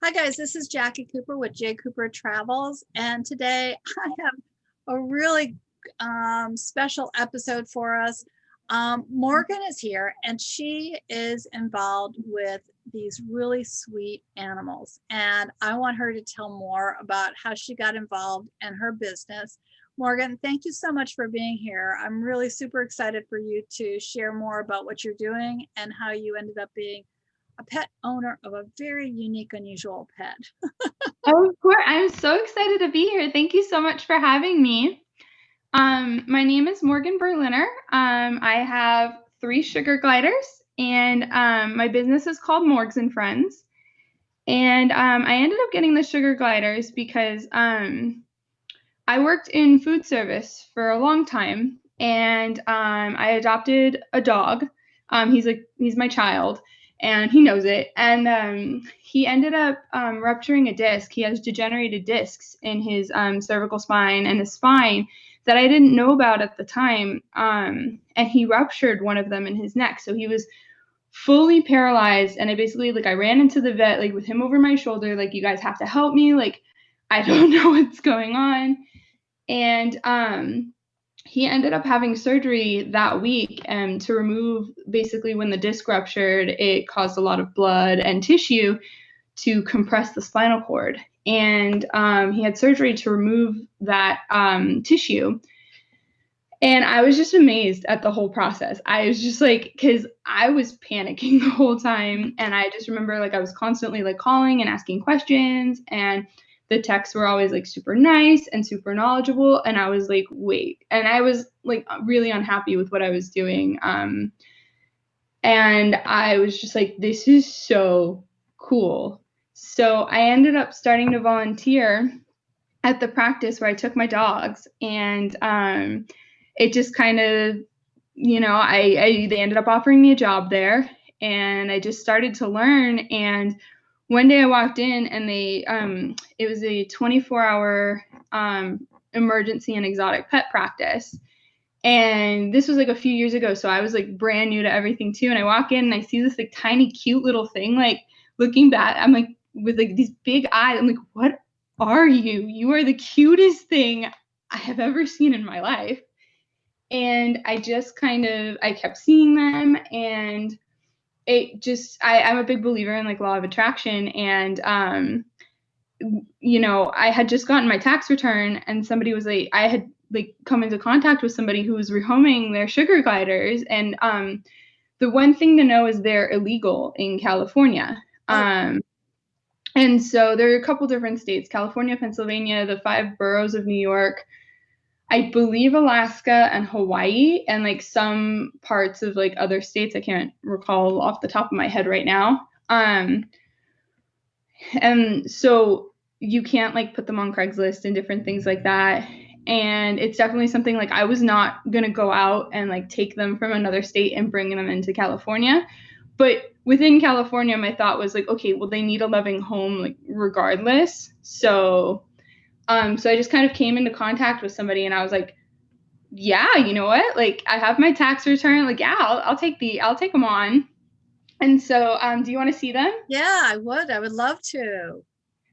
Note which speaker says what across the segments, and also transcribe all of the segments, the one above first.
Speaker 1: Hi guys, this is Jacqui Cooper with J. Cooper Travels, and today I have a really special episode for us. Morgan is here, and she is involved with these really sweet animals, and I want her to tell more about how she got involved in her business. Morgan, thank you so much for being here. I'm really super excited for you to share more about what you're doing and how you ended up being a pet owner of a very unique, unusual pet.
Speaker 2: Of course, I'm so excited to be here. Thank you so much for having me. My name is Morgan Berliner. I have 3 sugar gliders, and my business is called Morgs and Friends. And I ended up getting the sugar gliders because I worked in food service for a long time, and I adopted a dog. He's my child, and he knows it. And he ended up rupturing a disc. He has degenerated discs in his cervical spine and his spine that I didn't know about at the time. And he ruptured one of them in his neck, so he was fully paralyzed. And I ran into the vet with him over my shoulder, you guys have to help me. I don't know what's going on. And he ended up having surgery that week to remove, basically when the disc ruptured, it caused a lot of blood and tissue to compress the spinal cord. And he had surgery to remove that tissue. And I was just amazed at the whole process. I was just because I was panicking the whole time. And I just remember I was constantly calling and asking questions, and the techs were always super nice and super knowledgeable. And I was wait. And I was really unhappy with what I was doing. And I was just this is so cool. So I ended up starting to volunteer at the practice where I took my dogs. And it just kind of, they ended up offering me a job there, and I just started to learn. And one day I walked in, and it was a 24-hour emergency and exotic pet practice. And this was a few years ago, so I was brand new to everything too. And I walk in and I see this tiny, cute little thing, looking back. I'm with these big eyes. I'm what are you? You are the cutest thing I have ever seen in my life. And I just I kept seeing them, and it just, I'm a big believer in law of attraction. And, I had just gotten my tax return, and somebody was I had come into contact with somebody who was rehoming their sugar gliders. And the one thing to know is they're illegal in California. And so there are a couple different states: California, Pennsylvania, the 5 boroughs of New York, I believe Alaska and Hawaii, and some parts of other states I can't recall off the top of my head right now. And so you can't put them on Craigslist and different things like that. And it's definitely something I was not going to go out and take them from another state and bring them into California. But within California, my thought was okay, well, they need a loving home regardless. So I just kind of came into contact with somebody, and I was yeah, you know what? I have my tax return. Yeah, I'll take them on. And so, do you want to see them?
Speaker 1: Yeah, I would love to.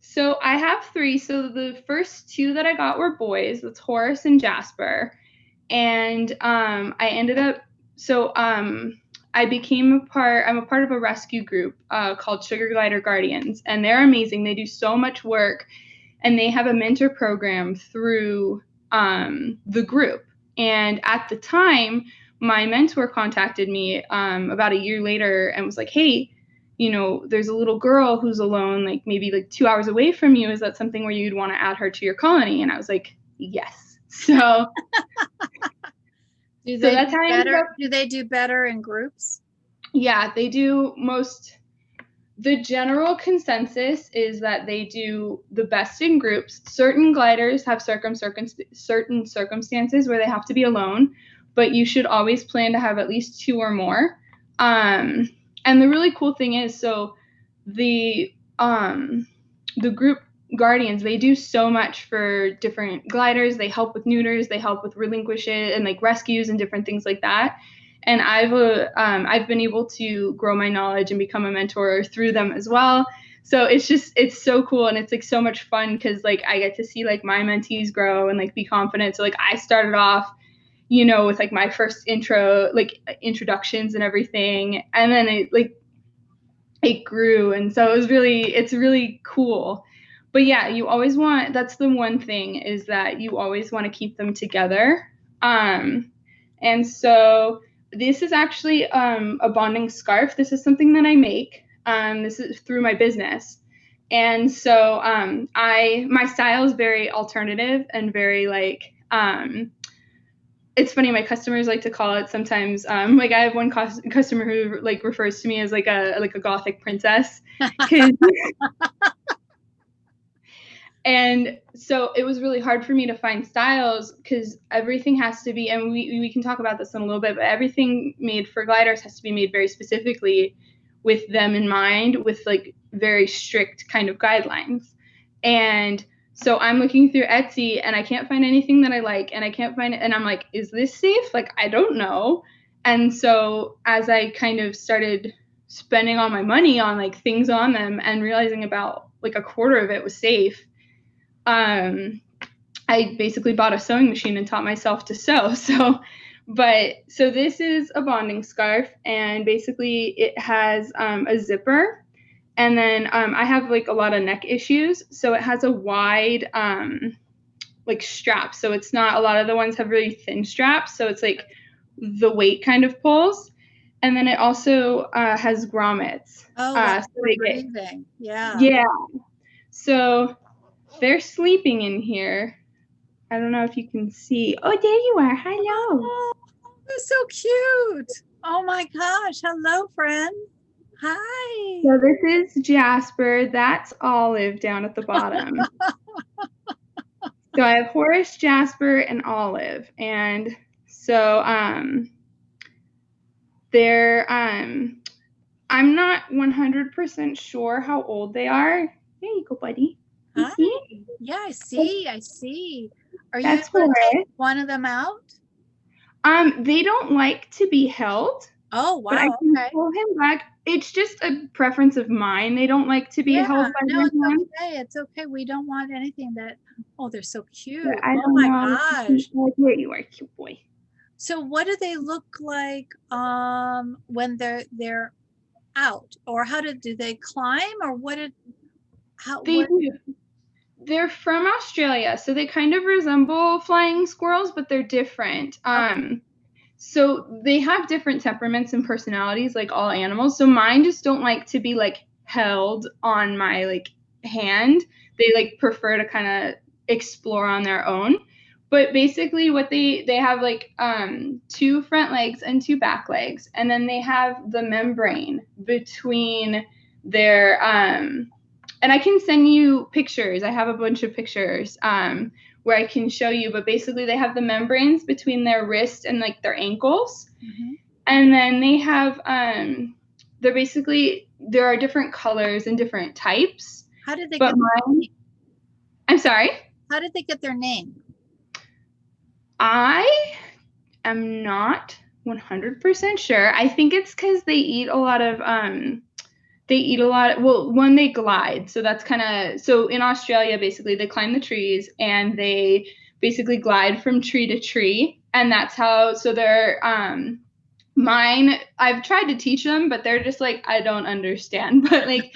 Speaker 2: So I have 3. So the first 2 that I got were boys. That's Horace and Jasper. And I ended up, I became I'm a part of a rescue group called Sugar Glider Guardians, and they're amazing. They do so much work, and they have a mentor program through the group. And at the time, my mentor contacted me about a year later and was hey, there's a little girl who's alone, maybe 2 hours away from you. Is that something where you'd want to add her to your colony? And I was yes. So
Speaker 1: do they do better in groups?
Speaker 2: Yeah, they do. The general consensus is that they do the best in groups. Certain gliders have certain circumstances where they have to be alone, but you should always plan to have at least 2 or more. And the really cool thing is, so the group guardians, they do so much for different gliders. They help with neuters, they help with relinquishes and rescues and different things like that. And I've been able to grow my knowledge and become a mentor through them as well. So it's so cool, and it's like so much fun because like I get to see like my mentees grow and like be confident. So like I started off, with like my first introductions and everything, and then it grew, and so it's really cool. But yeah, that's the one thing, is that you always want to keep them together. And so this is actually a bonding scarf. This is something that I make. This is through my business. And so my style is very alternative and very like it's funny, my customers like to call it sometimes like I have one customer who like refers to me as like a gothic princess. And so it was really hard for me to find styles because everything has to be, and we can talk about this in a little bit, but everything made for gliders has to be made very specifically with them in mind, with like very strict kind of guidelines. And so I'm looking through Etsy and I can't find anything that I like, and I can't find it. And I'm like, is this safe? Like, I don't know. And so as I kind of started spending all my money on like things on them and realizing about like a quarter of it was safe, I basically bought a sewing machine and taught myself to sew. So this is a bonding scarf, and basically it has a zipper, and then I have like a lot of neck issues, so it has a wide like strap. So it's not, a lot of the ones have really thin straps, so it's like the weight kind of pulls. And then it also has grommets.
Speaker 1: So breathing. Yeah.
Speaker 2: Yeah. So they're sleeping in here. I don't know if you can see. Oh, there you are. Hello.
Speaker 1: Oh, they're so cute. Oh my gosh. Hello, friend. Hi.
Speaker 2: So this is Jasper. That's Olive down at the bottom. So I have Horace, Jasper, and Olive. And so they're I'm not 100% sure how old they are. There you go, buddy.
Speaker 1: Hi. Yeah, I see. Are you
Speaker 2: That's
Speaker 1: going to take one of them out?
Speaker 2: They don't like to be held.
Speaker 1: Oh, wow.
Speaker 2: But I can pull him back. It's just a preference of mine. They don't like to be held by anyone.
Speaker 1: It's okay. We don't want anything that, they're so cute.
Speaker 2: Yeah,
Speaker 1: oh my gosh.
Speaker 2: There you are, cute boy.
Speaker 1: So what do they look like when they're out? Or do they climb, or
Speaker 2: They're from Australia, so they kind of resemble flying squirrels, but they're different. So they have different temperaments and personalities, like all animals. So mine just don't like to be like held on my like hand. They like prefer to kind of explore on their own. But basically what they have like 2 front legs and 2 back legs, and then they have the membrane between their and I can send you pictures. I have a bunch of pictures where I can show you, but basically they have the membranes between their wrist and like their ankles. Mm-hmm. And then they have, there are different colors and different types.
Speaker 1: How did they get their name?
Speaker 2: I'm sorry?
Speaker 1: How did they get their name?
Speaker 2: I am not 100% sure. I think it's because they eat a lot of, when they glide. So that's so in Australia, basically they climb the trees and they basically glide from tree to tree. And that's how, so they're, mine, I've tried to teach them, but they're just like, I don't understand. But like,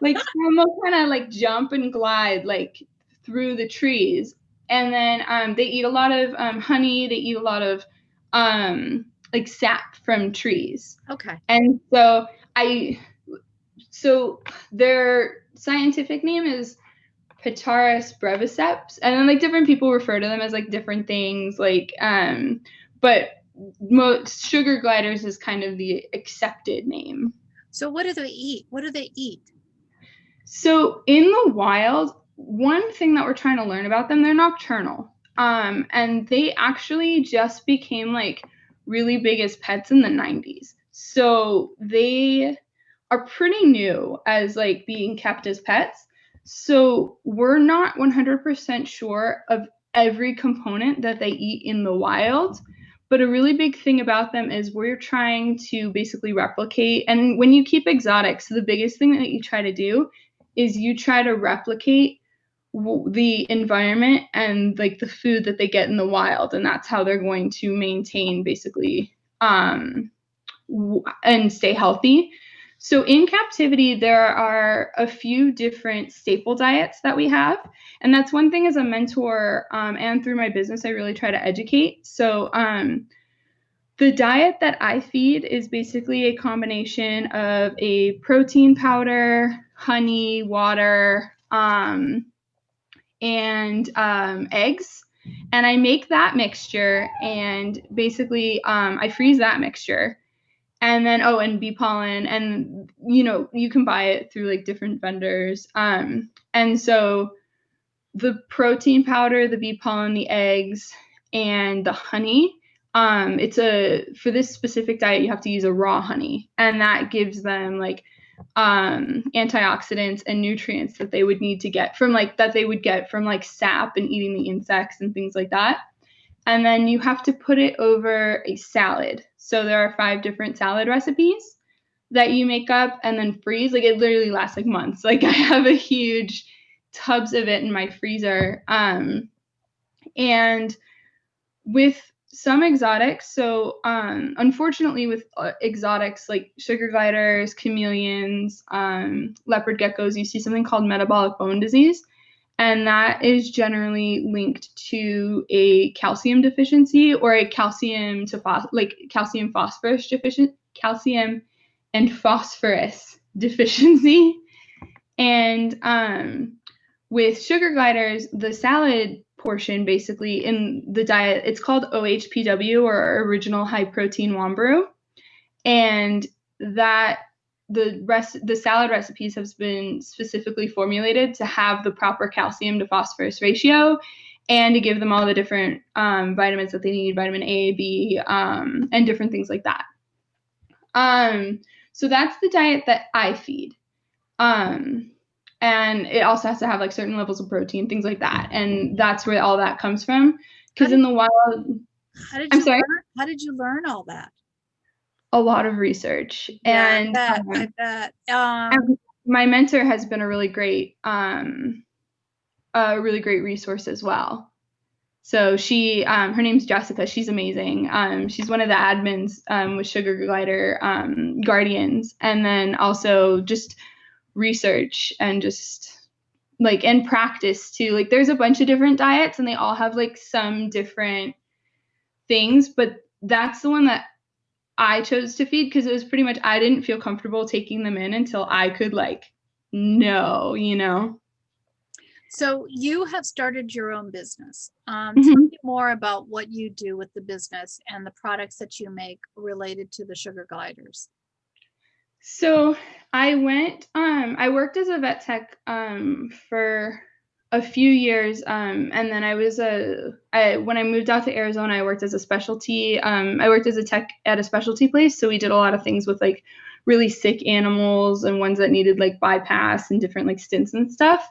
Speaker 2: like some will kind of like jump and glide like through the trees. And then they eat a lot of honey. They eat a lot of like sap from trees.
Speaker 1: Okay.
Speaker 2: And so their scientific name is Petaurus breviceps, and then like different people refer to them as like different things, like but most sugar gliders is kind of the accepted name.
Speaker 1: So what do they eat?
Speaker 2: So in the wild, one thing that we're trying to learn about them, they're nocturnal. And they actually just became like really big as pets in the 90s. So they are pretty new as like being kept as pets. So we're not 100% sure of every component that they eat in the wild, But a really big thing about them is we're trying to basically replicate. And when you keep exotics, the biggest thing that you try to do is you try to replicate the environment and like the food that they get in the wild. And that's how they're going to maintain basically and stay healthy. So in captivity, there are a few different staple diets that we have. And that's one thing as a mentor and through my business, I really try to educate. So the diet that I feed is basically a combination of a protein powder, honey, water, and eggs. And I make that mixture and basically I freeze that mixture. And then, and bee pollen. And, you can buy it through like different vendors. And so the protein powder, the bee pollen, the eggs, and the honey, for this specific diet, you have to use a raw honey. And that gives them like antioxidants and nutrients that they would need to get from like sap and eating the insects and things like that. And then you have to put it over a salad. So there are 5 different salad recipes that you make up and then freeze. Like it literally lasts like months. Like I have a huge tubs of it in my freezer. And with some exotics, so unfortunately with exotics like sugar gliders, chameleons, leopard geckos, you see something called metabolic bone disease. And that is generally linked to a calcium deficiency or a calcium and phosphorus deficiency. And with sugar gliders, the salad portion basically in the diet, it's called OHPW or original high protein Wambrew. And that the salad recipes have been specifically formulated to have the proper calcium to phosphorus ratio and to give them all the different vitamins that they need, vitamin A, B, and different things like that. So that's the diet that I feed. And it also has to have like certain levels of protein, things like that. And that's where all that comes from. Because in the wild,
Speaker 1: how did you learn all that?
Speaker 2: A lot of research.
Speaker 1: Yeah,
Speaker 2: and
Speaker 1: I bet.
Speaker 2: My mentor has been a really great resource as well. So she, her name's Jessica. She's amazing. She's one of the admins with Sugar Glider Guardians, and then also just research and just like and practice too. Like there's a bunch of different diets, and they all have like some different things, but that's the one that I chose to feed because it was pretty much I didn't feel comfortable taking them in until I could know.
Speaker 1: So you have started your own business. Tell me more about what you do with the business and the products that you make related to the sugar gliders.
Speaker 2: So I worked as a vet tech for a few years, and then when I moved out to Arizona, I worked as a specialty. I worked as a tech at a specialty place, so we did a lot of things with like really sick animals and ones that needed like bypass and different like stents and stuff.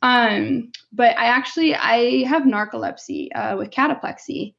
Speaker 2: But I have narcolepsy with cataplexy,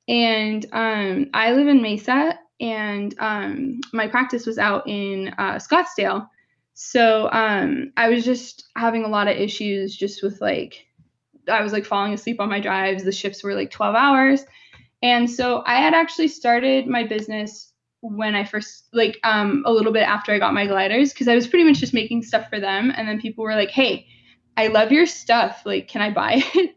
Speaker 2: and I live in Mesa, and my practice was out in Scottsdale. So I was just having a lot of issues just with I was like falling asleep on my drives. The shifts were like 12 hours. And so I had actually started my business when I first, a little bit after I got my gliders, because I was pretty much just making stuff for them. And then people were like, hey, I love your stuff. Like, can I buy it?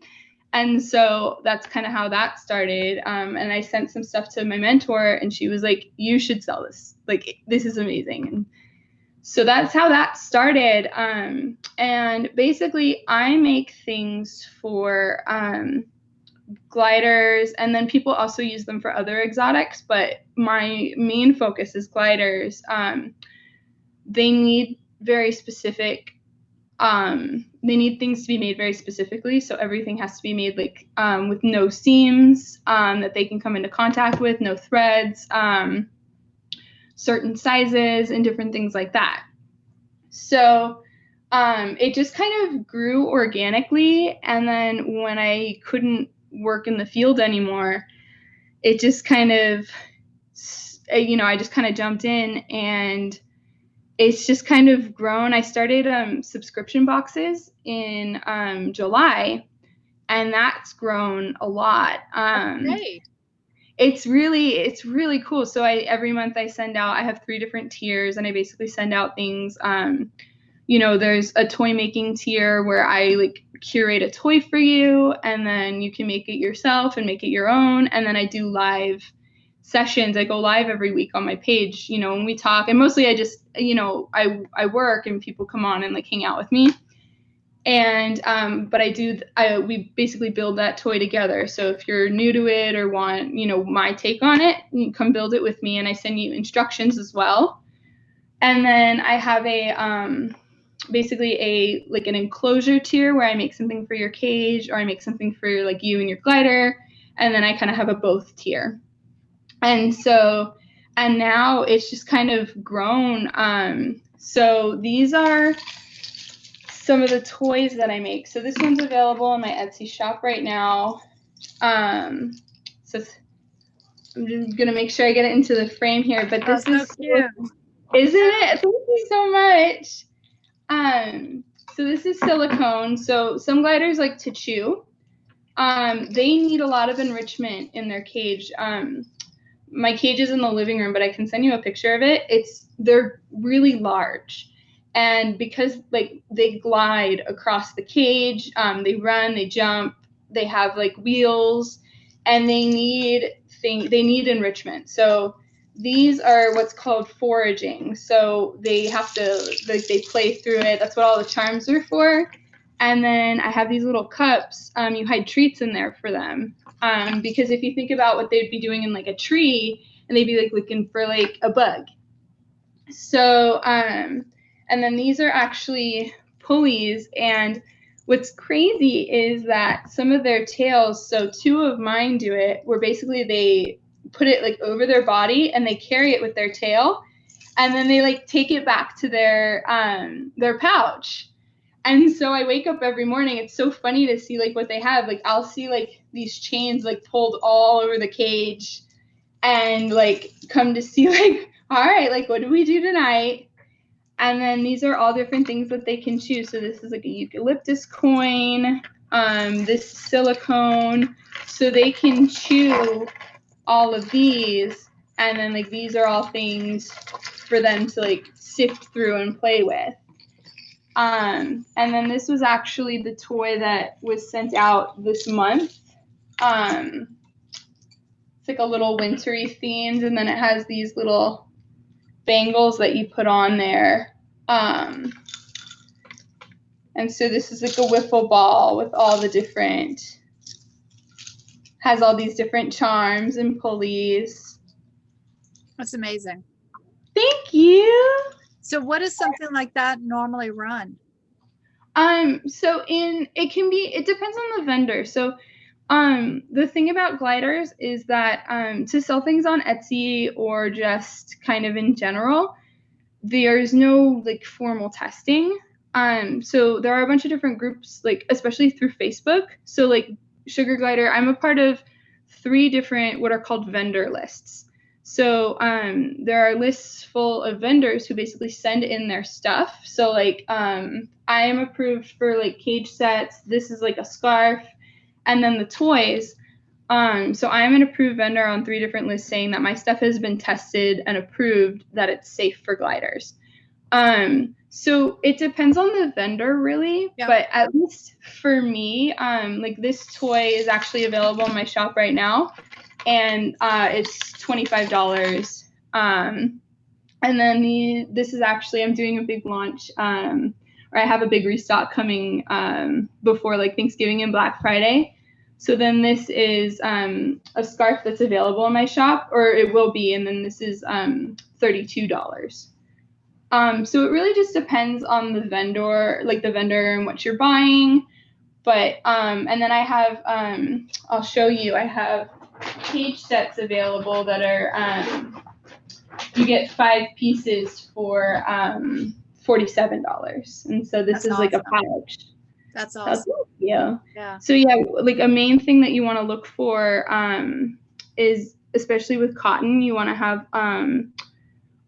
Speaker 2: And so that's kind of how that started. And I sent some stuff to my mentor, and she was like, you should sell this. Like, this is amazing. And so that's how that started. And basically, I make things for gliders, and then people also use them for other exotics. But my main focus is gliders. They need very specific. They need things to be made very specifically. So everything has to be made with no seams that they can come into contact with, no threads, certain sizes, and different things like that. So it just kind of grew organically. And then when I couldn't work in the field anymore, it just kind of, I just kind of jumped in, and it's just kind of grown. I started subscription boxes in July, and that's grown a lot.
Speaker 1: Great.
Speaker 2: It's really cool. So every month I send out, I have 3 different tiers, and I basically send out things. There's a toy making tier where I like curate a toy for you, and then you can make it yourself and make it your own. And then I do live sessions. I go live every week on my page, and we talk, and mostly I just, I work and people come on and like hang out with me. And but we basically build that toy together. So if you're new to it or want, my take on it, you come build it with me, and I send you instructions as well. And then I have basically an enclosure tier where I make something for your cage, or I make something for like you and your glider. And then I kind of have a both tier. And now it's just kind of grown. So these are some of the toys that I make. So this one's available on my Etsy shop right now. So I'm just gonna make sure I get it into the frame here. But this is
Speaker 1: so cute.
Speaker 2: Isn't it? Thank you so much. So this is silicone. So some gliders like to chew. They need a lot of enrichment in their cage. My cage is in the living room, but I can send you a picture of it. They're really large. And because like they glide across the cage, they run, they jump, they have like wheels, and they need enrichment. So these are what's called foraging. So they have to they play through it. That's what all the charms are for. And then I have these little cups. You hide treats in there for them. Because if you think about what they'd be doing in like a tree, and they'd be like looking for like a bug. So and then these are actually pulleys, and what's crazy is that some of their tails, so 2 of mine do it, where basically they put it like over their body and they carry it with their tail, and then they like take it back to their pouch. And so I wake up every morning, it's so funny to see like what they have. Like I'll see like these chains like pulled all over the cage, and like come to see like, all right, like what do we do tonight? And then these are all different things that they can chew. So this is like a eucalyptus coin, this silicone. So they can chew all of these. And then like these are all things for them to like sift through and play with. And then this was actually the toy that was sent out this month. It's like a little wintry themed, and then it has these little bangles that you put on there. And so this is like a wiffle ball with all the different, has all these different charms and pulleys.
Speaker 1: That's amazing.
Speaker 2: Thank you.
Speaker 1: So what does something like that normally run?
Speaker 2: So it depends on the vendor. So the thing about gliders is that to sell things on Etsy or just kind of in general, there's no like formal testing. So there are a bunch of different groups, like especially through Facebook. So like Sugar Glider, I'm a part of 3 different what are called vendor lists. So there are lists full of vendors who basically send in their stuff. So like I am approved for like cage sets. This is like a scarf, and then the toys. So I'm an approved vendor on 3 different lists saying that my stuff has been tested and approved that it's safe for gliders. So it depends on the vendor really, yeah. But at least for me, like this toy is actually available in my shop right now, and it's $25. And then this is actually, I'm doing a big launch, or I have a big restock coming before like Thanksgiving and Black Friday. So then this is a scarf that's available in my shop, or it will be, and then this is $32. So it really just depends on the vendor, and what you're buying. But and then I have I'll show you. I have cage sets available that are you get 5 pieces for $47, and so this is awesome. Like a pouch.
Speaker 1: That's awesome.
Speaker 2: Yeah. So yeah, like a main thing that you want to look for is especially with cotton, you want to have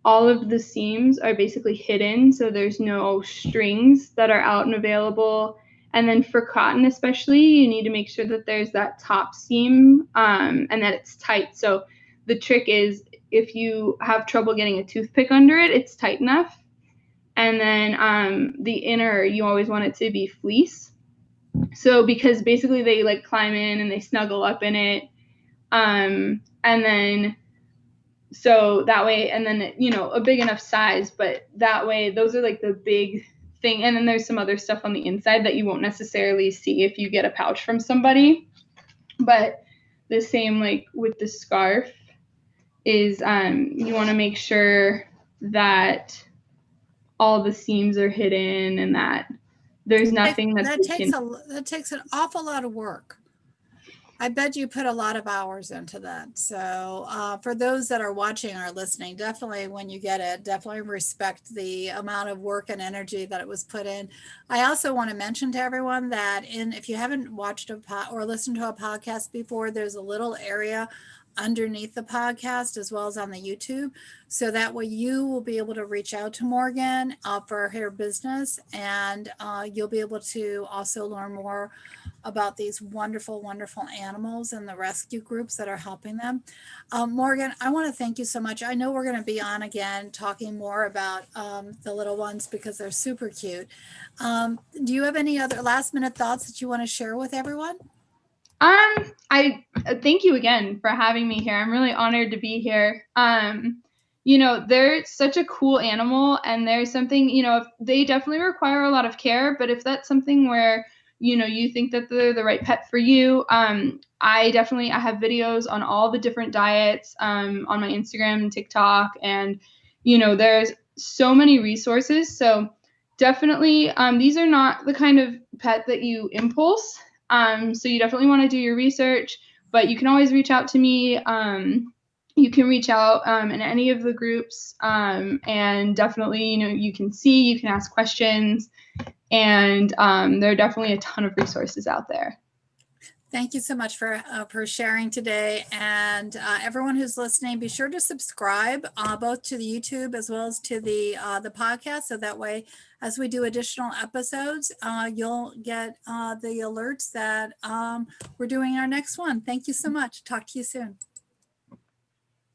Speaker 2: all of the seams are basically hidden, so there's no strings that are out and available. And then for cotton especially, you need to make sure that there's that top seam and that it's tight. So the trick is, if you have trouble getting a toothpick under it, it's tight enough. And then the inner, you always want it to be fleece. So because basically they like climb in and they snuggle up in it. And then so that way, and then, you know, a big enough size, but that way, those are like the big thing. And then there's some other stuff on the inside that you won't necessarily see if you get a pouch from somebody. But the same like with the scarf is you want to make sure that all the seams are hidden and that there's nothing
Speaker 1: that takes an awful lot of work. I bet you put a lot of hours into that. So for those that are watching or listening, definitely when you get it, definitely respect the amount of work and energy that it was put in. I also want to mention to everyone that if you haven't watched or listened to a podcast before, there's a little area underneath the podcast as well as on the YouTube. So that way you will be able to reach out to Morgan for her business, and you'll be able to also learn more about these wonderful, wonderful animals and the rescue groups that are helping them. Morgan, I want to thank you so much. I know we're going to be on again talking more about the little ones because they're super cute. Do you have any other last minute thoughts that you want to share with everyone?
Speaker 2: I thank you again for having me here. I'm really honored to be here. You know, they're such a cool animal, and there's something, you know, they definitely require a lot of care, but if that's something where, you know, you think that they're the right pet for you, I have videos on all the different diets on my Instagram and TikTok, and, you know, there's so many resources. So definitely, these are not the kind of pet that you impulse. So you definitely want to do your research, but you can always reach out to me. You can reach out in any of the groups, and definitely, you know, you can ask questions, and there are definitely a ton of resources out there.
Speaker 1: Thank you so much for sharing today. And everyone who's listening, be sure to subscribe both to the YouTube as well as to the podcast. So that way, as we do additional episodes, you'll get the alerts that we're doing our next one. Thank you so much. Talk to you soon.